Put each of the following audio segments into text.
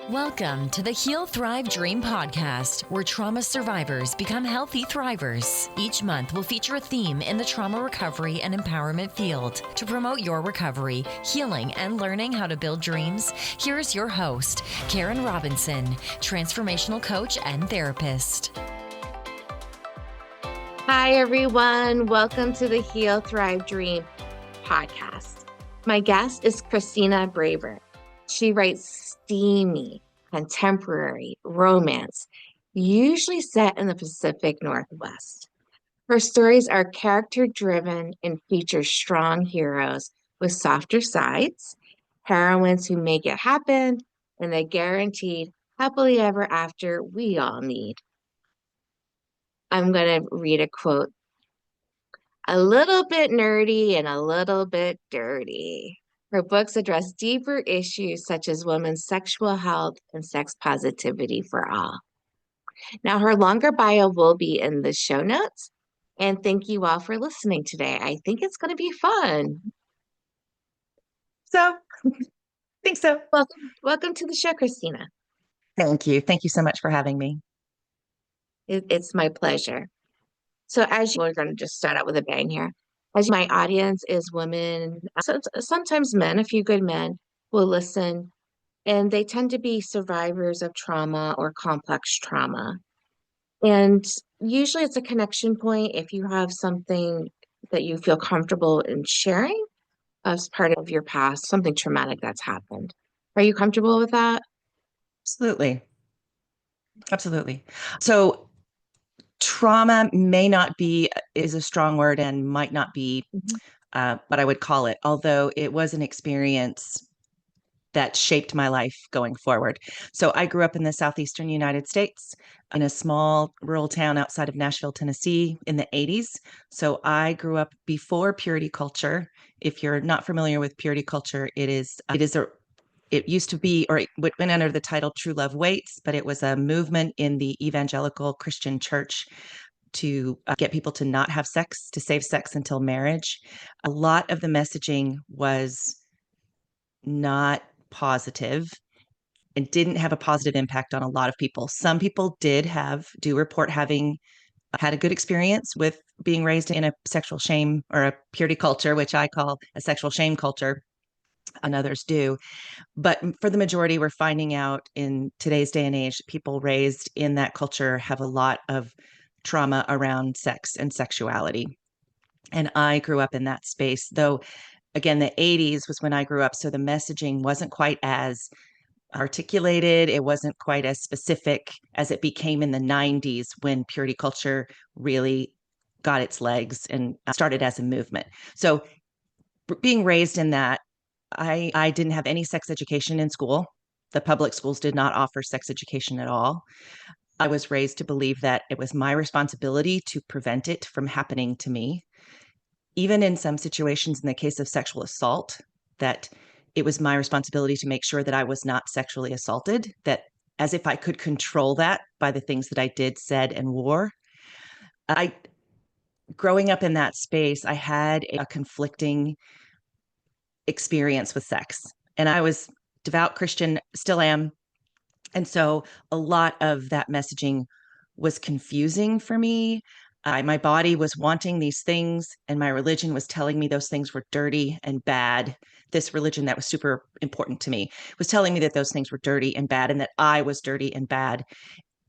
Welcome to the Heal, Thrive, Dream podcast, where trauma survivors become healthy thrivers. Each month, we'll feature a theme in the trauma recovery and empowerment field. To promote your recovery, healing, and learning how to build dreams, here's your host, Karen Robinson, transformational coach and therapist. Hi, everyone. Welcome to the Heal, Thrive, Dream podcast. My guest is Christina Braver. She writes steamy, contemporary romance, usually set in the Pacific Northwest. Her stories are character-driven and feature strong heroes with softer sides, heroines who make it happen, and the guaranteed happily ever after we all need. I'm going to read a quote. A little bit nerdy and a little bit dirty. Her books address deeper issues such as women's sexual health and sex positivity for all. Now, her longer bio will be in the show notes. And thank you all for listening today. I think it's going to be fun. I think so. Welcome to the show, Christina. Thank you. Thank you so much for having me. It's my pleasure. So we're going to just start out with a bang here. As my audience is women, sometimes men, a few good men will listen, and they tend to be survivors of trauma or complex trauma. And usually it's a connection point if you have something that you feel comfortable in sharing as part of your past, something traumatic that's happened. Are you comfortable with that? Absolutely. So trauma is a strong word and might not be what I would call it, although it was an experience that shaped my life going forward. So I grew up in the southeastern United States in a small rural town outside of Nashville, Tennessee in the 80s. So I grew up before purity culture. If you're not familiar with purity culture, it used to be, or it went under the title True Love Waits, but it was a movement in the evangelical Christian church to get people to not have sex, to save sex until marriage. A lot of the messaging was not positive and didn't have a positive impact on a lot of people. Some people do report having had a good experience with being raised in a sexual shame or a purity culture, which I call a sexual shame culture, and others do. But for the majority, we're finding out in today's day and age, people raised in that culture have a lot of trauma around sex and sexuality. And I grew up in that space, though, again, the 80s was when I grew up. So the messaging wasn't quite as articulated. It wasn't quite as specific as it became in the 90s when purity culture really got its legs and started as a movement. So being raised in that, I didn't have any sex education in school. The public schools did not offer sex education at all. I was raised to believe that it was my responsibility to prevent it from happening to me. Even in some situations, in the case of sexual assault, that it was my responsibility to make sure that I was not sexually assaulted, that as if I could control that by the things that I did, said, and wore. Growing up in that space, I had a conflicting experience with sex. And I was devout Christian, still am. And so a lot of that messaging was confusing for me. My body was wanting these things, and my religion was telling me those things were dirty and bad. This religion that was super important to me was telling me that those things were dirty and bad, and that I was dirty and bad.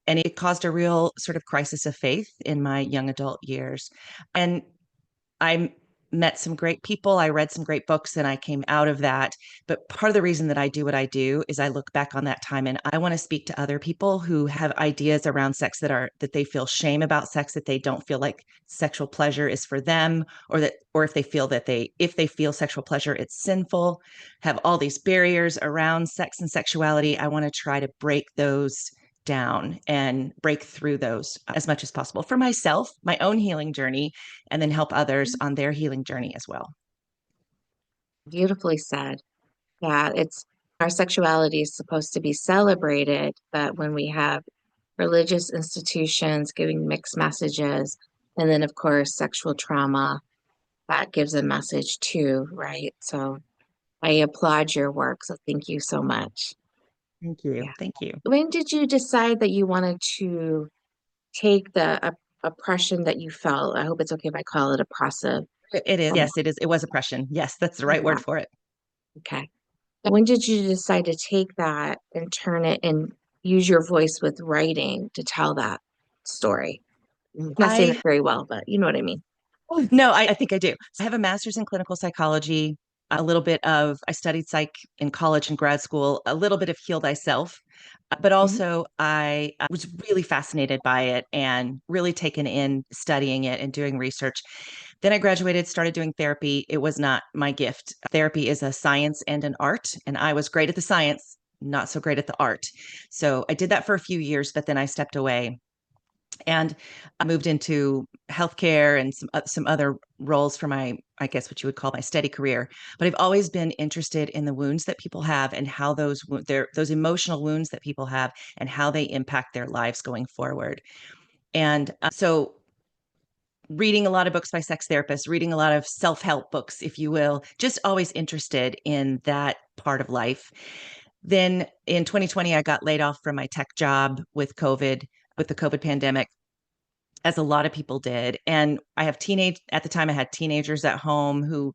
And it caused a real sort of crisis of faith in my young adult years. And I met some great people. I read some great books, and I came out of that. But part of the reason that I do what I do is I look back on that time, and I want to speak to other people who have ideas around sex that they feel shame about sex, that they don't feel like sexual pleasure is for them, or if they feel sexual pleasure, it's sinful, have all these barriers around sex and sexuality. I want to try to break those down and break through those as much as possible for myself, my own healing journey, and then help others on their healing journey as well. Beautifully said. Yeah, our sexuality is supposed to be celebrated, but when we have religious institutions giving mixed messages, and then of course sexual trauma, that gives a message too, right? So I applaud your work. So thank you so much. Thank you. Yeah. Thank you. When did you decide that you wanted to take the oppression that you felt? I hope it's okay if I call it oppressive. It is. Um, Yes, it is. It was oppression. Yes, that's the right yeah. word for it. Okay. When did you decide to take that and turn it and use your voice with writing to tell that story? I'm not saying that I very well, but you know what I mean. No, I think I do. So I have a master's in clinical psychology, a little bit of, I studied psych in college and grad school, a little bit of heal thyself, but Mhm. also I was really fascinated by it and really taken in studying it and doing research. Then I graduated, started doing therapy. It was not my gift. Therapy is a science and an art, and I was great at the science, not so great at the art. So I did that for a few years, but then I stepped away and I moved into healthcare and some other roles for my, I guess what you would call my steady career. But I've always been interested in the wounds that people have and how those emotional wounds that people have and how they impact their lives going forward. And so reading a lot of books by sex therapists, reading a lot of self-help books, if you will, just always interested in that part of life. Then in 2020, I got laid off from my tech job with COVID, with the COVID pandemic, as a lot of people did. And at the time, I had teenagers at home who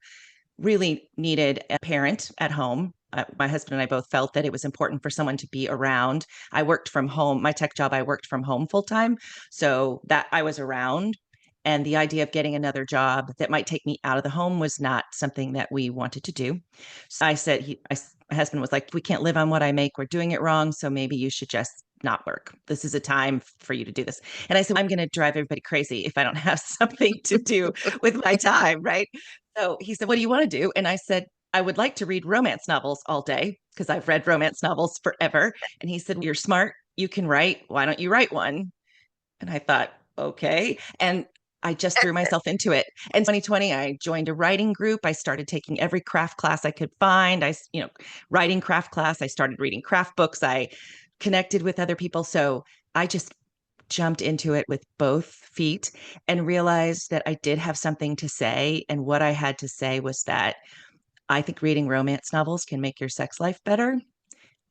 really needed a parent at home. My husband and I both felt that it was important for someone to be around. I worked from home. My tech job, I worked from home full time. So that I was around. And the idea of getting another job that might take me out of the home was not something that we wanted to do. So I said, my husband was like, we can't live on what I make. We're doing it wrong. So maybe you should just not work. This is a time for you to do this. And I said, I'm going to drive everybody crazy if I don't have something to do with my time. Right. So he said, what do you want to do? And I said, I would like to read romance novels all day because I've read romance novels forever. And he said, you're smart. You can write. Why don't you write one? And I thought, okay. And I just threw myself into it. In 2020, I joined a writing group. I started taking every craft class I could find. Writing craft class. I started reading craft books. I connected with other people. So I just jumped into it with both feet and realized that I did have something to say. And what I had to say was that I think reading romance novels can make your sex life better.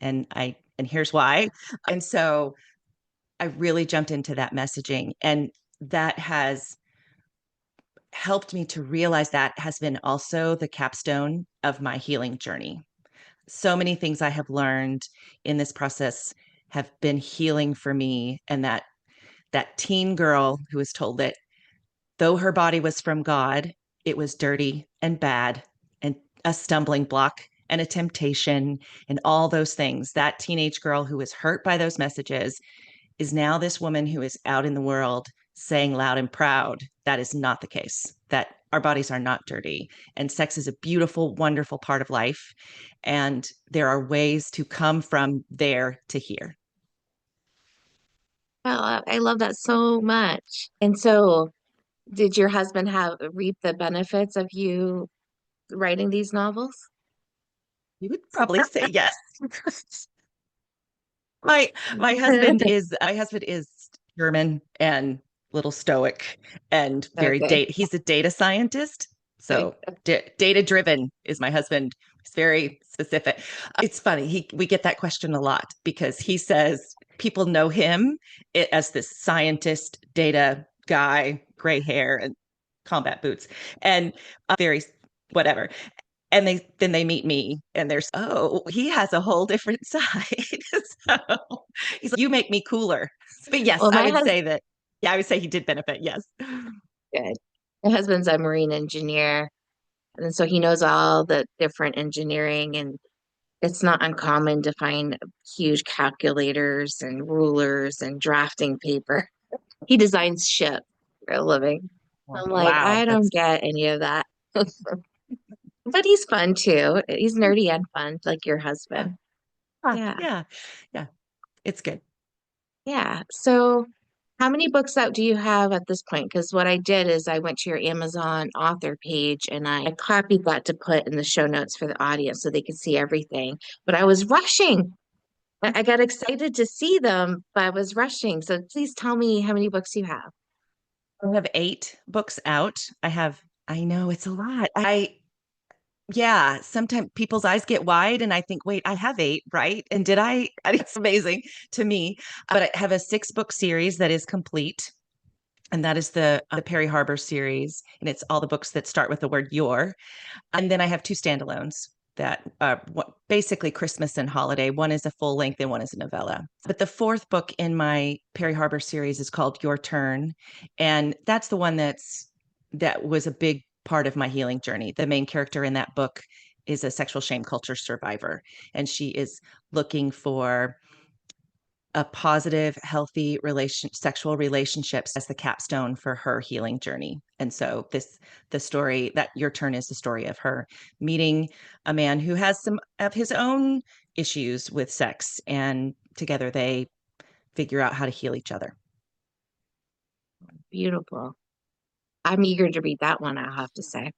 And here's why. And so I really jumped into that messaging. And that has helped me to realize that has been also the capstone of my healing journey. So many things I have learned in this process have been healing for me. And that teen girl who was told that though her body was from God, it was dirty and bad and a stumbling block and a temptation and all those things. That teenage girl who was hurt by those messages is now this woman who is out in the world saying loud and proud that is not the case, that our bodies are not dirty. And sex is a beautiful, wonderful part of life. And there are ways to come from there to here. Well, I love that so much. And so, did your husband have reap the benefits of you writing these novels? You would probably say yes. My husband is German and little stoic and very Okay. he's a data scientist. Okay. So data driven is my husband. He's very specific. It's funny. We get that question a lot because he says people know him as this scientist, data guy, gray hair and combat boots and very whatever. And then they meet me and there's, oh, he has a whole different side. So he's like, you make me cooler. But yes, Well, I my would husband, say that, yeah, I would say he did benefit. Yes. my husband's a marine engineer, and so he knows all the different engineering, and it's not uncommon to find huge calculators and rulers and drafting paper. He designs ships for a living. I'm like, Wow. I don't get any of that. But he's fun too. He's nerdy and fun, like your Yeah. husband. Yeah. Yeah. Yeah. It's good. Yeah. So, how many books out do you have at this point? Because what I did is I went to your Amazon author page and I copied that to put in the show notes for the audience so they could see everything. But I was rushing. I got excited to see them, but I was rushing. So please tell me how many books you have. I have 8 books out. I know it's a lot. Yeah, sometimes people's eyes get wide and I think, wait, I have 8, right? And did I? It's amazing to me. But I have a 6-book series that is complete. And that is the Perry Harbor series. And it's all the books that start with the word your. And then I have 2 standalones that basically Christmas and holiday. One is a full length and one is a novella. But the 4th book in my Perry Harbor series is called Your Turn. And that's the one that was a big part of my healing journey. The main character in that book is a sexual shame culture survivor, and she is looking for a positive, healthy sexual relationships as the capstone for her healing journey. And so the story that Your Turn is the story of her meeting a man who has some of his own issues with sex, and together they figure out how to heal each other. Beautiful. I'm eager to read that one, I have to say.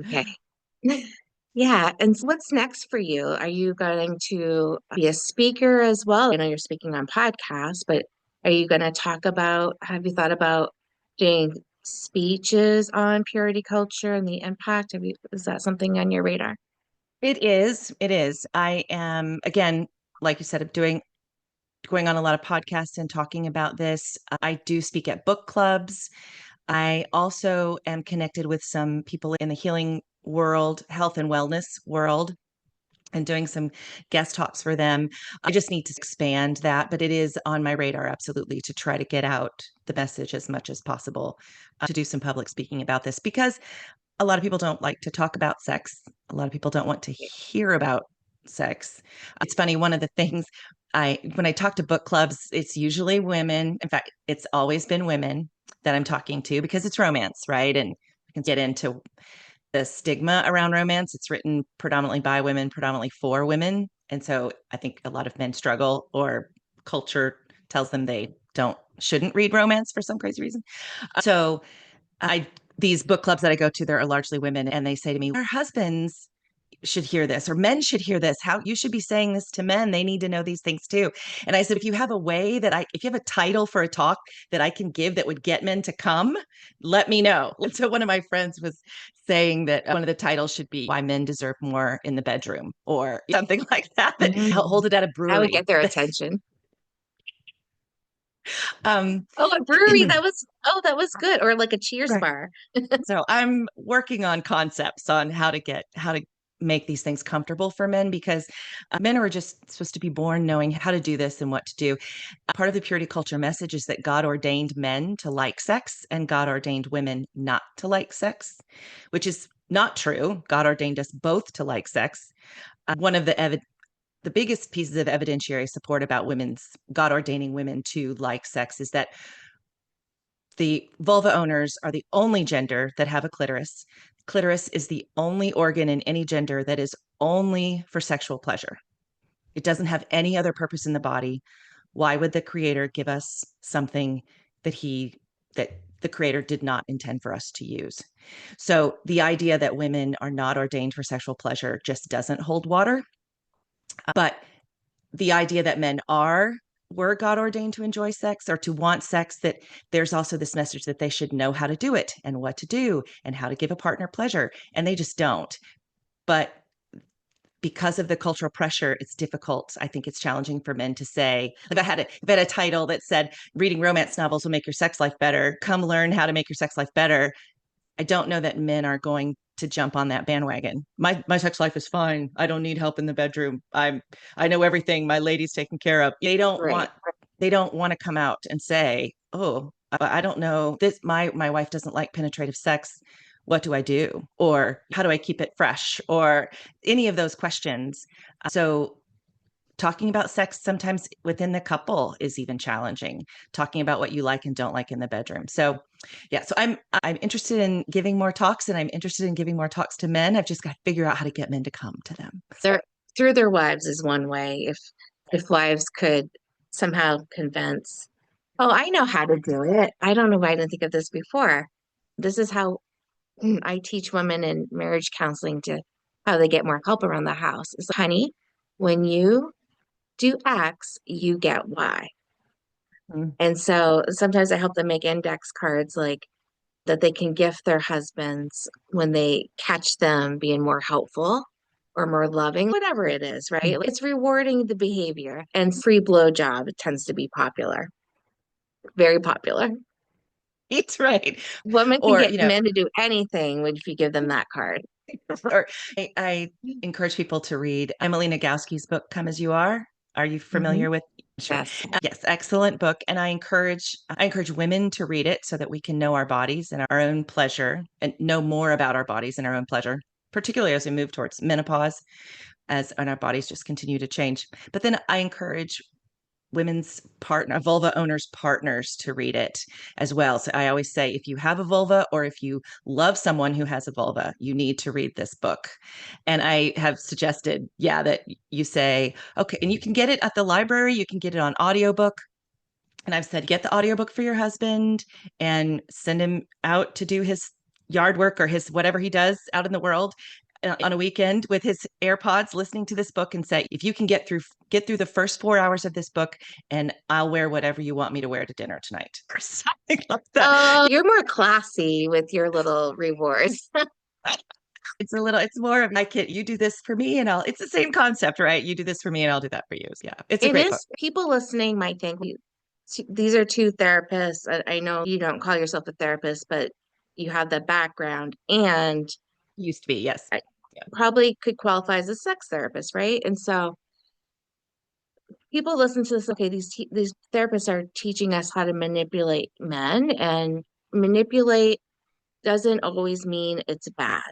Okay. Yeah. And so what's next for you? Are you going to be a speaker as well? I know you're speaking on podcasts, but are you going to have you thought about doing speeches on purity culture and the impact? Is that something on your radar? It is. It is. I am, again, like you said, going on a lot of podcasts and talking about this. I do speak at book clubs. I also am connected with some people in the healing world, health and wellness world, and doing some guest talks for them. I just need to expand that, but it is on my radar, absolutely, to try to get out the message as much as possible, to do some public speaking about this, because a lot of people don't like to talk about sex. A lot of people don't want to hear about sex. It's funny, one of the things when I talk to book clubs, it's usually women. In fact, it's always been women that I'm talking to because it's romance, right? And we can get into the stigma around romance. It's written predominantly by women, predominantly for women. And so I think a lot of men struggle, or culture tells them they shouldn't read romance for some crazy reason. So these book clubs that I go to, there are largely women, and they say to me, our husbands should hear this, or men should hear this. How you should be saying this to men. They need to know these things too. And I said, if you have a way if you have a title for a talk that I can give that would get men to come, let me know. And so one of my friends was saying that one of the titles should be Why Men Deserve More in the Bedroom, or something like that. Hold it at a I would brewery. get their attention. um, A brewery. That was good. Or like a Cheers right. bar. So I'm working on concepts on how to make these things comfortable for men, because men are just supposed to be born knowing how to do this and what to do. Part of the purity culture message is that God ordained men to like sex and God ordained women not to like sex, which is not true. God ordained us both to like sex. One of the biggest pieces of evidentiary support about God ordaining women to like sex is that the vulva owners are the only gender that have a clitoris. Clitoris is the only organ in any gender that is only for sexual pleasure. It doesn't have any other purpose in the body. Why would the creator give us something that the creator did not intend for us to use? So the idea that women are not ordained for sexual pleasure just doesn't hold water. But the idea that men were God ordained to enjoy sex or to want sex, that there's also this message that they should know how to do it and what to do and how to give a partner pleasure. And they just don't. But because of the cultural pressure, it's difficult. I think it's challenging for men to say, if I had a title that said, reading romance novels will make your sex life better, come learn how to make your sex life better, I don't know that men are going to jump on that bandwagon. My sex life is fine. I don't need help in the bedroom. I know everything. My lady's taken care of. They don't want to come out and say, "Oh, I don't know. This my wife doesn't like penetrative sex. What do I do? Or how do I keep it fresh?" Or any of those questions. So talking about sex sometimes within the couple is even challenging, talking about what you like and don't like in the bedroom. So yeah, so I'm interested in giving more talks, and I'm interested in giving more talks to men. I've just got to figure out how to get men to come to them. Through their wives is one way. If wives could somehow convince, oh, I know how to do it. I don't know why I didn't think of this before. This is how I teach women in marriage counseling to how they get more help around the house. It's like, honey, when you do X, you get Y. Mm. And so sometimes I help them make index cards like, that they can gift their husbands when they catch them being more helpful or more loving, whatever it is, right? It's rewarding the behavior, and free blowjob tends to be popular, very popular. It's right. Women can Or, get men to do anything if you give them that card. or I encourage people to read Emily Nagoski's book, Come As You Are. Are you familiar with? Sure. Yes. Yes, excellent book. And I encourage women to read it so that we can know our bodies and our own pleasure and know more about our bodies and our own pleasure, particularly as we move towards menopause, and our bodies just continue to change. But then I encourage women's vulva owners' partners to read it as well. So I always say, if you have a vulva or if you love someone who has a vulva, you need to read this book. And I have suggested, that you say, okay, and you can get it at the library, you can get it on audiobook. And I've said, get the audiobook for your husband and send him out to do his yard work or his whatever he does out in the world on a weekend with his AirPods, listening to this book, and say, if you can get through the first 4 hours of this book, and I'll wear whatever you want me to wear to dinner tonight, or something like that. Oh, you're more classy with your little rewards. It's more of like, you do this for me and it's the same concept, right? You do this for me and I'll do that for you. Yeah. It's a great book. People listening might think these are two therapists. I know you don't call yourself a therapist, but you have the background and used to be, yes. Probably could qualify as a sex therapist, right? And so people listen to this, okay, these therapists are teaching us how to manipulate men, and manipulate doesn't always mean it's bad.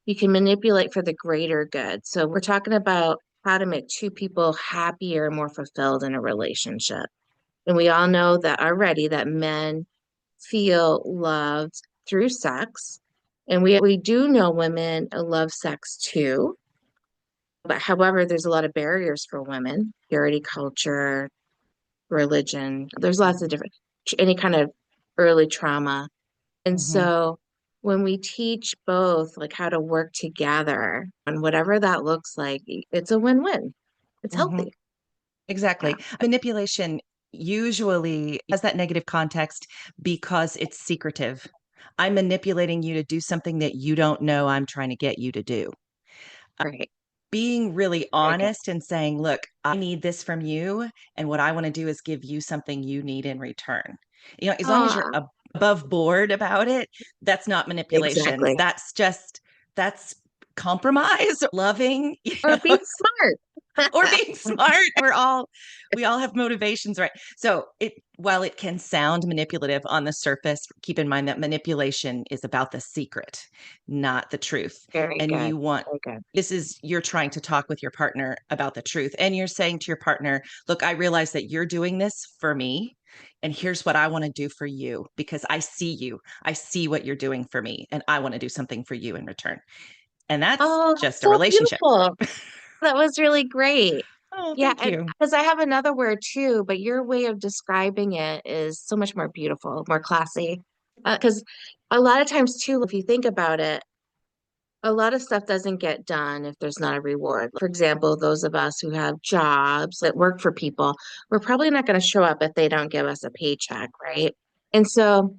You can manipulate for the greater good. So we're talking about how to make two people happier, more fulfilled in a relationship. And we all know that already that men feel loved through sex. And we do know women love sex too. But however, there's a lot of barriers for women, purity culture, religion. There's lots of different, any kind of early trauma. And so when we teach both, like how to work together and whatever that looks like, it's a win-win. It's healthy. Exactly. Yeah. Manipulation usually has that negative context because it's secretive. I'm manipulating you to do something that you don't know I'm trying to get you to do. Right. Being really honest and saying, look, I need this from you, and what I want to do is give you something you need in return. As long as you're above board about it, that's not manipulation. Exactly. That's compromise, loving, or being smart. Or being smart. We all have motivations, right? So while it can sound manipulative on the surface, keep in mind that manipulation is about the secret, not the truth. Very and good. You want, you're trying to talk with your partner about the truth. And you're saying to your partner, look, I realize that you're doing this for me. And here's what I want to do for you, because I see you. I see what you're doing for me. And I want to do something for you in return. And that's just a relationship. Beautiful. That was really great. Oh, thank you. Because I have another word too, but your way of describing it is so much more beautiful, more classy. Because a lot of times too, if you think about it, a lot of stuff doesn't get done if there's not a reward. For example, those of us who have jobs that work for people, we're probably not going to show up if they don't give us a paycheck, right? And so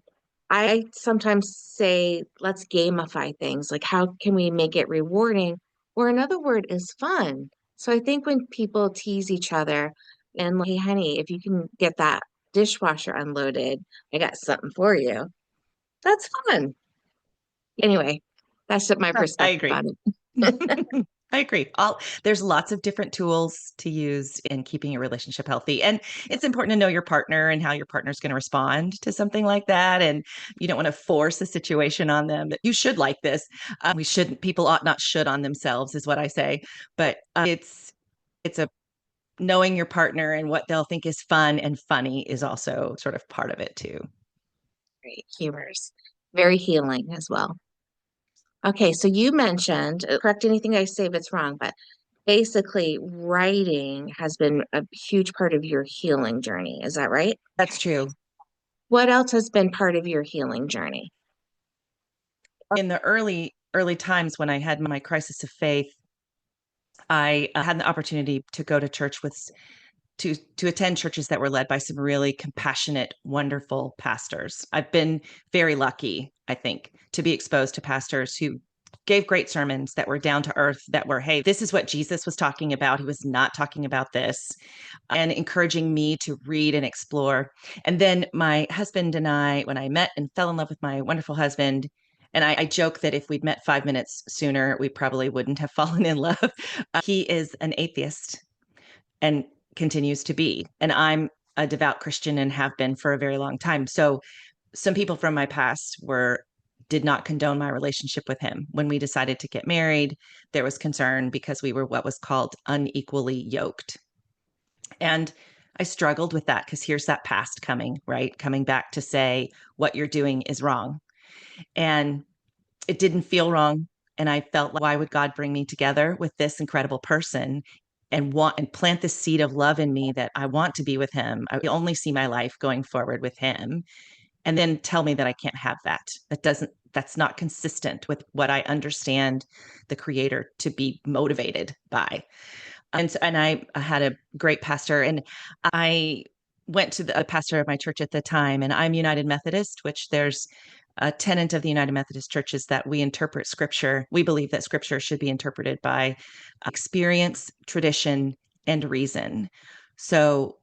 I sometimes say, let's gamify things. Like, how can we make it rewarding? Or another word is fun. So I think when people tease each other and like, hey, honey, if you can get that dishwasher unloaded, I got something for you. That's fun. Anyway, that's my perspective on it. I agree. There's lots of different tools to use in keeping a relationship healthy. And it's important to know your partner and how your partner's going to respond to something like that. And you don't want to force a situation on them that you should like this. People ought not should on themselves is what I say. But it's a knowing your partner and what they'll think is fun and funny is also sort of part of it too. Great. Humorous. Very healing as well. Okay, so you mentioned, correct anything I say if it's wrong, but basically writing has been a huge part of your healing journey. Is that right? That's true. What else has been part of your healing journey? In the early times when I had my crisis of faith, I had the opportunity to go to church with to attend churches that were led by some really compassionate, wonderful pastors. I've been very lucky, I think, to be exposed to pastors who gave great sermons that were down to earth, that were, hey, this is what Jesus was talking about. He was not talking about this, and encouraging me to read and explore. And then my husband and I, when I met and fell in love with my wonderful husband, and I joke that if we'd met 5 minutes sooner, we probably wouldn't have fallen in love. He is an atheist and continues to be. And I'm a devout Christian and have been for a very long time. So some people from my past did not condone my relationship with him. When we decided to get married, there was concern because we were what was called unequally yoked. And I struggled with that because here's that past coming, right? Coming back to say what you're doing is wrong. And it didn't feel wrong. And I felt like, why would God bring me together with this incredible person and plant this seed of love in me that I want to be with him? I only see my life going forward with him. And then tell me that I can't have that. That's not consistent with what I understand the Creator to be motivated by. And I had a great pastor, and I went to the pastor of my church at the time, and I'm United Methodist, which there's a tenet of the United Methodist Church is that we interpret scripture. We believe that scripture should be interpreted by experience, tradition, and reason. So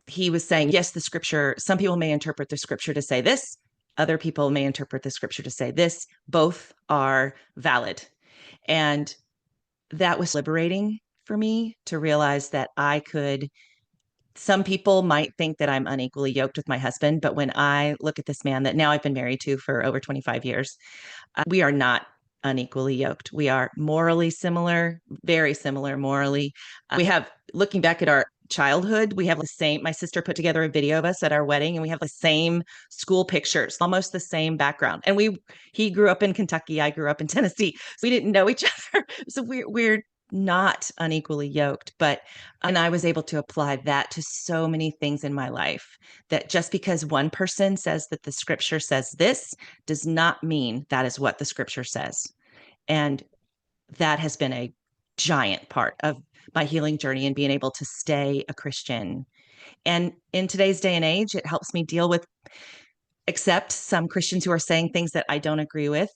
he was saying, yes, the scripture, some people may interpret the scripture to say this, other people may interpret the scripture to say this. Both are valid. And that was liberating for me to realize that some people might think that I'm unequally yoked with my husband, but when I look at this man that now I've been married to for over 25 years, we are not unequally yoked. We are morally similar, very similar morally. Looking back at our childhood, we have my sister put together a video of us at our wedding, and we have the same school pictures, almost the same background. And he grew up in Kentucky, I grew up in Tennessee. So we didn't know each other. So we're not unequally yoked, and I was able to apply that to so many things in my life, that just because one person says that the scripture says this does not mean that is what the scripture says. And that has been a giant part of my healing journey and being able to stay a Christian. And in today's day and age, it helps me accept some Christians who are saying things that I don't agree with.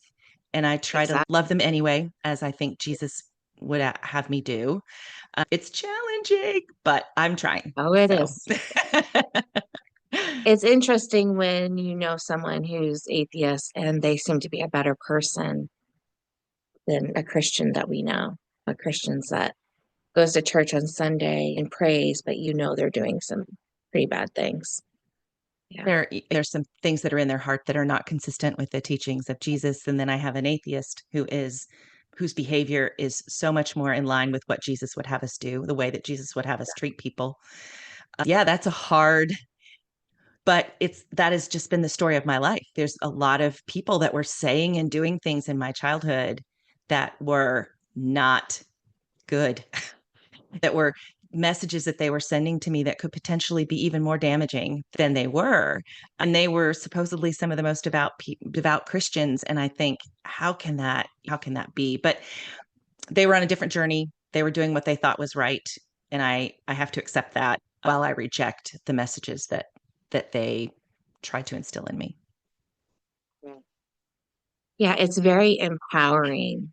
And I try to love them anyway, as I think Jesus would have me do. It's challenging, but I'm trying. Oh, it is. It's interesting when you know someone who's atheist and they seem to be a better person than a Christian that we know, a Christian that goes to church on Sunday and prays, but they're doing some pretty bad things. Yeah. There's some things that are in their heart that are not consistent with the teachings of Jesus. And then I have an atheist whose behavior is so much more in line with what Jesus would have us do, the way that Jesus would have us treat people. That's a hard, but that has just been the story of my life. There's a lot of people that were saying and doing things in my childhood that were not good, that were messages that they were sending to me that could potentially be even more damaging than they were. And they were supposedly some of the most devout Christians. And I think, how can that be? But they were on a different journey. They were doing what they thought was right. And I have to accept that while I reject the messages that they try to instill in me. Yeah, it's very empowering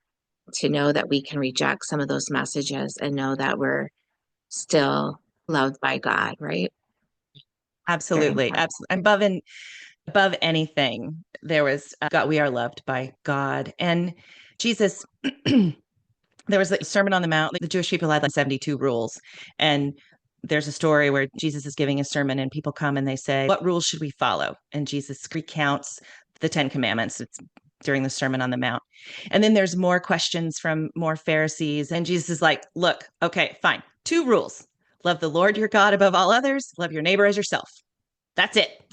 to know that we can reject some of those messages and know that we're still loved by God, right? Absolutely. Absolutely. Above anything, there was God, we are loved by God. And Jesus, there was the Sermon on the Mount. The Jewish people had 72 rules. And there's a story where Jesus is giving a sermon and people come and they say, what rules should we follow? And Jesus recounts the 10 Commandments. It's during the Sermon on the Mount. And then there's more questions from more Pharisees. And Jesus is like, look, okay, fine. 2 rules. Love the Lord your God above all others. Love your neighbor as yourself. That's it.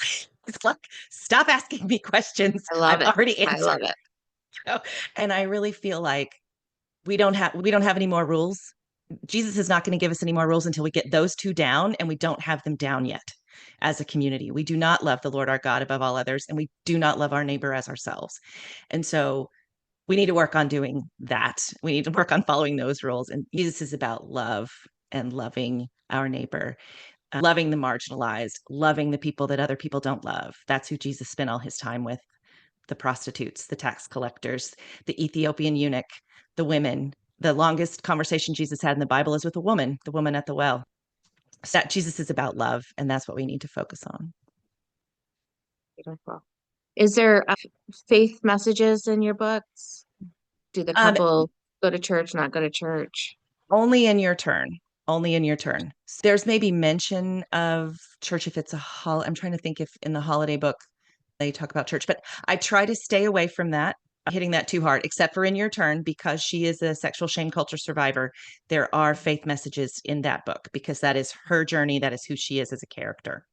It's like, stop asking me questions. I've already answered. I love it. And I really feel like we don't have any more rules. Jesus is not going to give us any more rules until we get those 2 down, and we don't have them down yet as a community. We do not love the Lord our God above all others, and we do not love our neighbor as ourselves. And so we need to work on doing that. We need to work on following those rules. And Jesus is about love and loving our neighbor, loving the marginalized, loving the people that other people don't love. That's who Jesus spent all his time with: the prostitutes, the tax collectors, the Ethiopian eunuch, the women. The longest conversation Jesus had in the Bible is with the woman at the well. So that Jesus is about love, and that's what we need to focus on. Beautiful. Is there faith messages in your books? Do the couple go to church, not go to church? Only in your turn. Only in your turn. There's maybe mention of church if it's I'm trying to think if in the holiday book they talk about church, but I try to stay away from that, hitting that too hard, except for in your turn, because she is a sexual shame culture survivor. There are faith messages in that book because that is her journey. That is who she is as a character.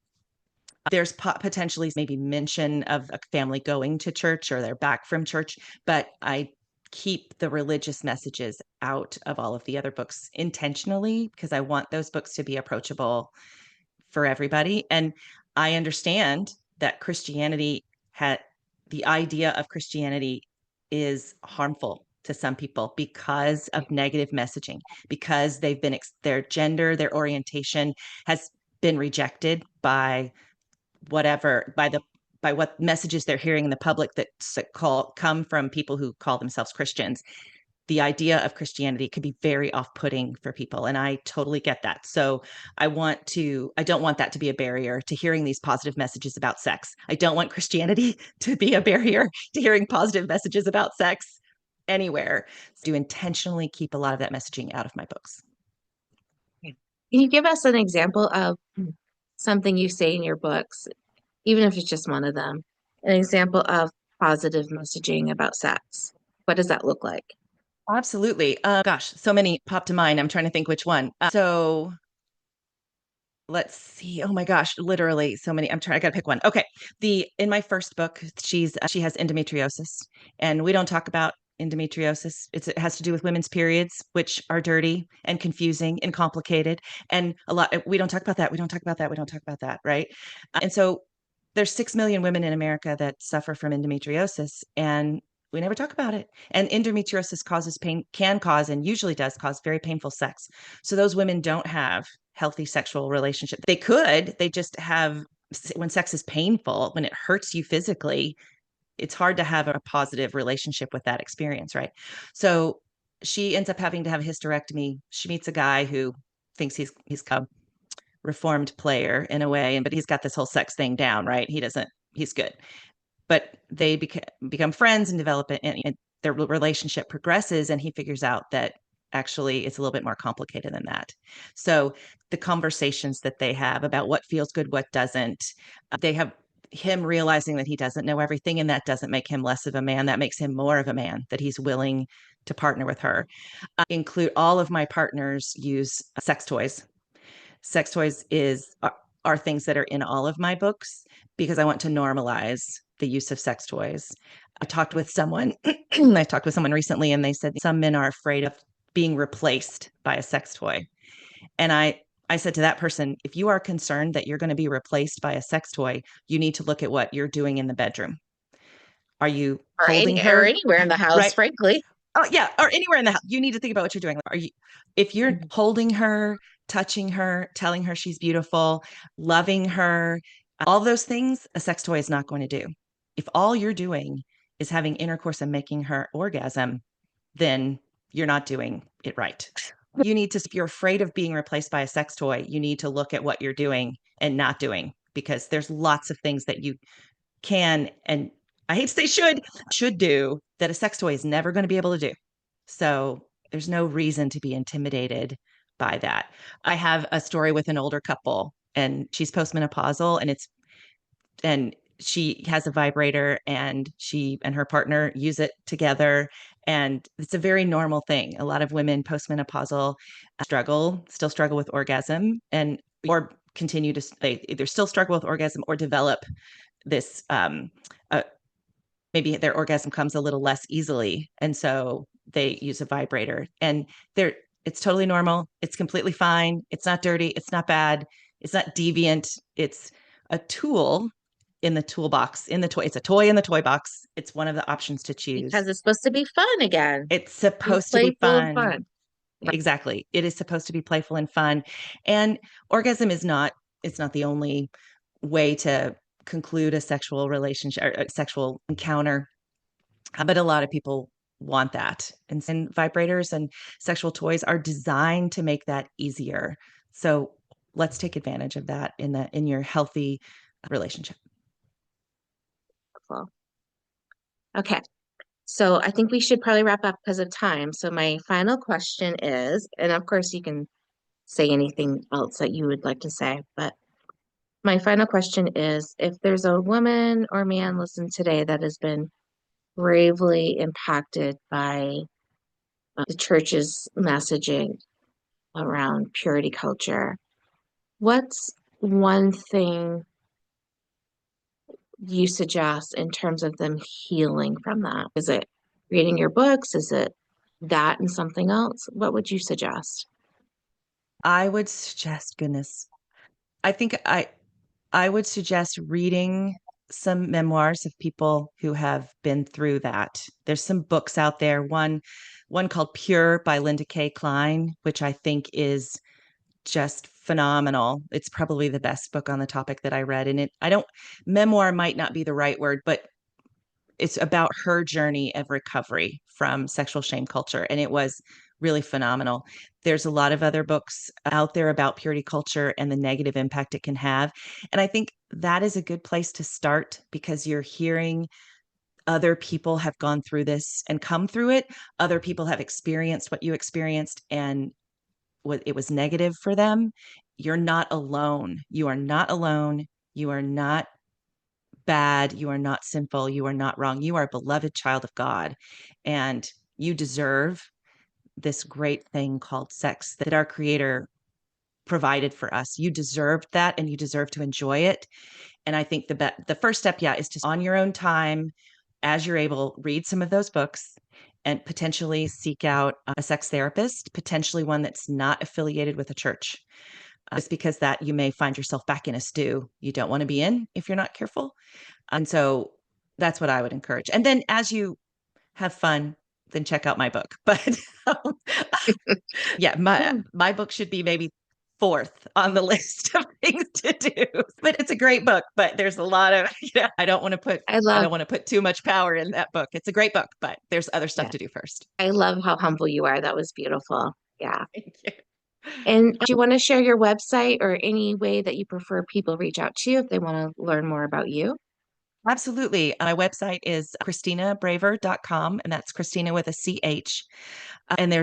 There's potentially maybe mention of a family going to church or they're back from church, but I keep the religious messages out of all of the other books intentionally because I want those books to be approachable for everybody. And I understand that the idea of Christianity is harmful to some people because of negative messaging, because their gender, their orientation has been rejected by what messages they're hearing in the public that come from people who call themselves Christians. The idea of Christianity could be very off-putting for people, and I totally get that. So I don't want that to be a barrier to hearing these positive messages about sex. I don't want Christianity to be a barrier to hearing positive messages about sex anywhere. So to intentionally keep a lot of that messaging out of my books. Can you give us an example of something you say in your books, even if it's just one of them, an example of positive messaging about sex? What does that look like? Absolutely. Gosh, so many pop to mind. I'm trying to think which one. So let's see. Oh my gosh, literally so many. I got to pick one. Okay. In my first book, she has endometriosis, and we don't talk about endometriosis. It has to do with women's periods, which are dirty and confusing and complicated. And we don't talk about that. We don't talk about that. We don't talk about that. Right. And so there's 6 million women in America that suffer from endometriosis, and we never talk about it. And endometriosis can cause, and usually does cause, very painful sex. So those women don't have healthy sexual relationships. They just have, when sex is painful, when it hurts you physically, it's hard to have a positive relationship with that experience, right? So she ends up having to have a hysterectomy. She meets a guy who thinks he's a reformed player in a way, but he's got this whole sex thing down, right? He's good. But they become friends and develop it, and their relationship progresses, and he figures out that actually it's a little bit more complicated than that. So the conversations that they have about what feels good, what doesn't, they have him realizing that he doesn't know everything, and that doesn't make him less of a man. That makes him more of a man, that he's willing to partner with her. Include all of my partners use sex toys. Sex toys are things that are in all of my books because I want to normalize the use of sex toys. I talked with someone recently, and they said some men are afraid of being replaced by a sex toy. And I said to that person, if you are concerned that you're going to be replaced by a sex toy, you need to look at what you're doing in the bedroom. Are you holding her? Or anywhere in the house, right? frankly. Oh yeah, or anywhere in the house. You need to think about what you're doing. If you're holding her, touching her, telling her she's beautiful, loving her, all those things, a sex toy is not going to do. If all you're doing is having intercourse and making her orgasm, then you're not doing it right. If you're afraid of being replaced by a sex toy, you need to look at what you're doing and not doing, because there's lots of things that you can, and I hate to say should do, that a sex toy is never going to be able to do. So there's no reason to be intimidated by that. I have a story with an older couple, and she's postmenopausal, and she has a vibrator, and she and her partner use it together. And it's a very normal thing. A lot of women postmenopausal still struggle with orgasm, or continue to, they either still struggle with orgasm or develop this, maybe their orgasm comes a little less easily. And so they use a vibrator, and it's totally normal. It's completely fine. It's not dirty. It's not bad. It's not deviant. It's a tool in the toolbox, it's a toy in the toy box. It's one of the options to choose. Because it's supposed to be fun again. It's supposed to be fun. Exactly. It is supposed to be playful and fun. And orgasm it's not the only way to conclude a sexual relationship or a sexual encounter. But a lot of people want that. And vibrators and sexual toys are designed to make that easier. So let's take advantage of that in your healthy relationship. Cool. Okay. So I think we should probably wrap up because of time. So my final question is, and of course you can say anything else that you would like to say, but my final question is, if there's a woman or man listening today that has been gravely impacted by the church's messaging around purity culture, what's one thing you suggest in terms of them healing from that? Is it reading your books? Is it that and something else? What would you suggest? I would suggest, goodness, I think I would suggest reading some memoirs of people who have been through that. There's some books out there. One called Pure by Linda K. Klein, which I think is just phenomenal. It's probably the best book on the topic that I read. And memoir might not be the right word, but it's about her journey of recovery from sexual shame culture. And it was really phenomenal. There's a lot of other books out there about purity culture and the negative impact it can have. And I think that is a good place to start because you're hearing other people have gone through this and come through it. Other people have experienced what you experienced and it was negative for them. You're not alone. You are not alone. You are not bad. You are not sinful. You are not wrong. You are a beloved child of God. And you deserve this great thing called sex that our Creator provided for us. You deserved that and you deserve to enjoy it. And I think the first step, is to, on your own time, as you're able, read some of those books and potentially seek out a sex therapist, potentially one that's not affiliated with a church. Just because that you may find yourself back in a stew you don't want to be in if you're not careful. And so that's what I would encourage. And then as you have fun, then check out my book. But my book should be maybe fourth on the list of things to do. But it's a great book, but there's a lot of, I don't want to put too much power in that book. It's a great book, but there's other stuff to do first. I love how humble you are. That was beautiful. Yeah. Thank you. And do you want to share your website or any way that you prefer people reach out to you if they want to learn more about you? Absolutely. My website is ChristinaBraver.com, and that's Christina with a CH. And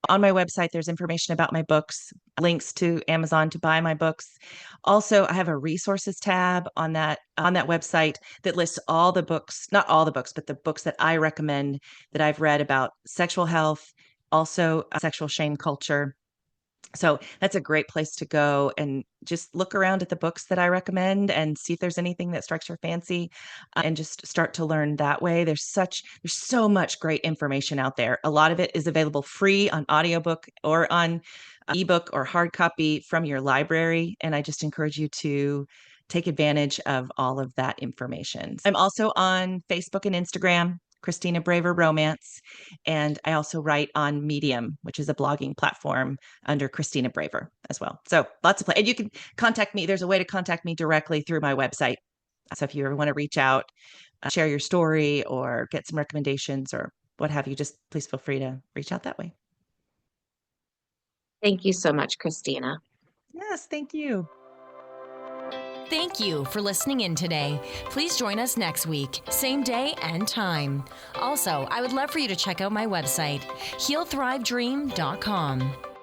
on my website, there's information about my books, links to Amazon to buy my books. Also, I have a resources tab on that website that lists all the books, not all the books, but the books that I recommend that I've read about sexual health, also sexual shame culture. So that's a great place to go and just look around at the books that I recommend and see if there's anything that strikes your fancy and just start to learn that way. There's so much great information out there. A lot of it is available free on audiobook or on ebook or hard copy from your library. And I just encourage you to take advantage of all of that information. I'm also on Facebook and Instagram, Christina Braver Romance. And I also write on Medium, which is a blogging platform under Christina Braver as well. So lots of play. And you can contact me. There's a way to contact me directly through my website. So if you ever want to reach out, share your story or get some recommendations or what have you, just please feel free to reach out that way. Thank you so much, Christina. Yes, thank you. Thank you for listening in today. Please join us next week, same day and time. Also, I would love for you to check out my website, healthrivedream.com.